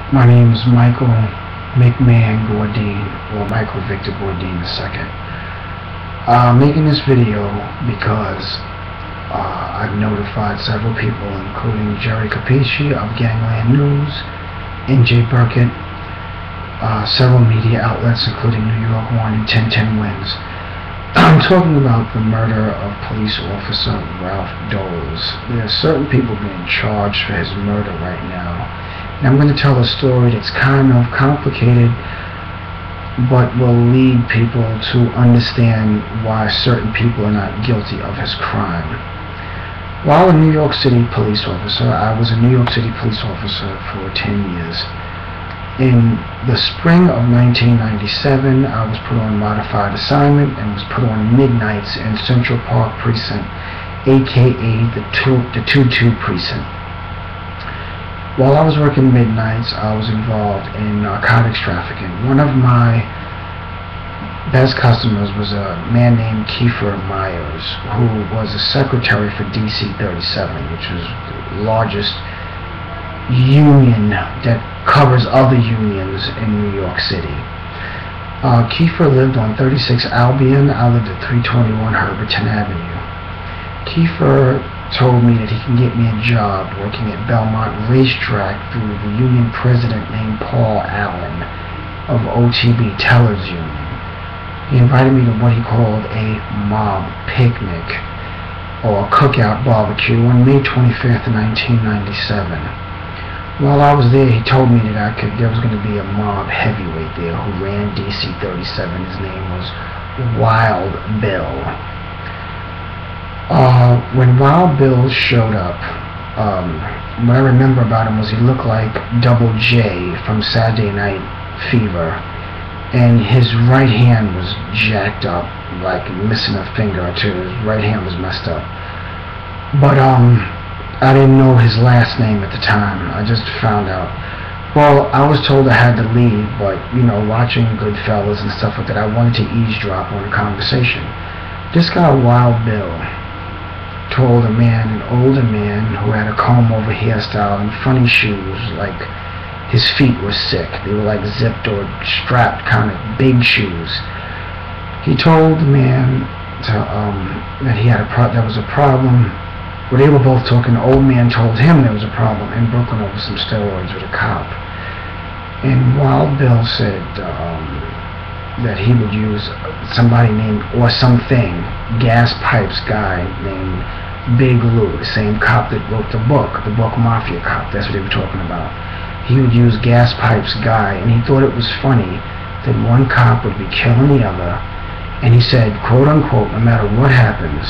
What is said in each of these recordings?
My name is Michael MickMan Gourdine, or Michael Victor Gourdine II. I'm making this video because I've notified several people, including Jerry Capici of Gangland News, NJ Burkett, several media outlets, including New York One and 1010 Wins. I'm talking about the murder of police officer Ralph Dols. There are certain people being charged for his murder right now. And I'm going to tell a story that's kind of complicated, but will lead people to understand why certain people are not guilty of his crime. While a New York City police officer, I was a New York City police officer for 10 years. In the spring of 1997, I was put on modified assignment and was put on midnights in Central Park Precinct, aka the 2-2 Precinct. While I was working midnights, I was involved in narcotics trafficking. One of my best customers was a man named Kiefer Myers, who was a secretary for DC 37, which is the largest union that covers other unions in New York City. Kiefer lived on 36 Albion. I lived at 321 Herberton Avenue. Kiefer told me that he can get me a job working at Belmont Racetrack through the union president named Paul Allen of OTB Tellers Union. He invited me to what he called a mob picnic or cookout barbecue on May 25th, 1997. While I was there, he told me that there was going to be a mob heavyweight there who ran DC 37. His name was Wild Bill. When Wild Bill showed up, what I remember about him was he looked like Double J from Saturday Night Fever, and his right hand was jacked up, like missing a finger or two. His right hand was messed up. But I didn't know his last name at the time. I just found out. Well, I was told I had to leave, but, you know, watching Goodfellas and stuff like that, I wanted to eavesdrop on a conversation. This guy, Wild Bill, told a man, an older man, who had a comb-over hairstyle and funny shoes, like his feet were sick. They were like zipped or strapped, kind of big shoes. He told the man that he had there was a problem. Well, they were both talking. The old man told him there was a problem in Brooklyn over some steroids with a cop. And Wild Bill said that he would use somebody named, or something, gas pipes guy named Big Lou, the same cop that wrote the book Mafia Cop. That's what they were talking about. He would use gas pipes guy, and he thought it was funny that one cop would be killing the other. And he said, quote unquote, no matter what happens,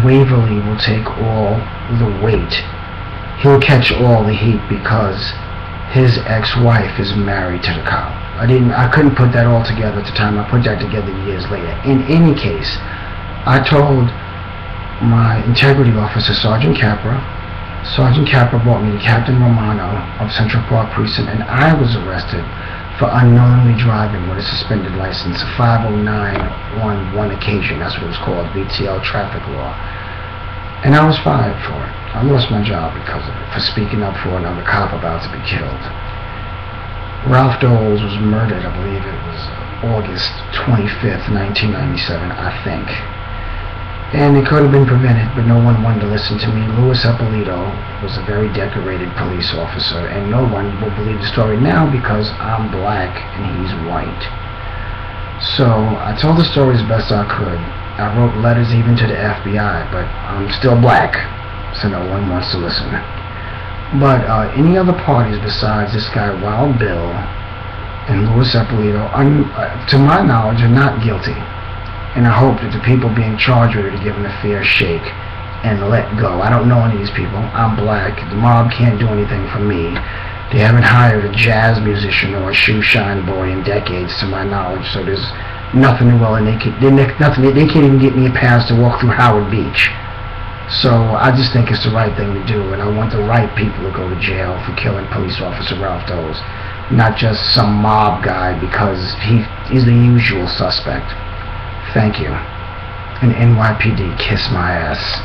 Waverly will take all the weight. He'll catch all the heat because his ex-wife is married to the cop. I couldn't put that all together at the time. I put that together years later. In any case, I told my integrity officer, Sergeant Capra. Sergeant Capra brought me to Captain Romano of Central Park Precinct, and I was arrested for unknowingly driving with a suspended license, 509 on one occasion. That's what it was called, BTL traffic law. And I was fired for it. I lost my job because of it, for speaking up for another cop about to be killed. Ralph Dols was murdered, I believe it was August 25th, 1997, I think. And it could have been prevented, but no one wanted to listen to me. Louis Eppolito was a very decorated police officer, and no one will believe the story now because I'm black and he's white. So I told the story as best I could. I wrote letters even to the FBI, but I'm still black, so no one wants to listen. But any other parties besides this guy Wild Bill and Louis Eppolito, to my knowledge, are not guilty. And I hope that the people being charged with it are given a fair shake and let go. I don't know any of these people. I'm black. The mob can't do anything for me. They haven't hired a jazz musician or a shoe shine boy in decades, to my knowledge. So there's nothing new. Well, and they can't even get me a pass to walk through Howard Beach. So I just think it's the right thing to do, and I want the right people to go to jail for killing police officer Ralph Dols, not just some mob guy because he's the usual suspect. Thank you. And NYPD, kiss my ass.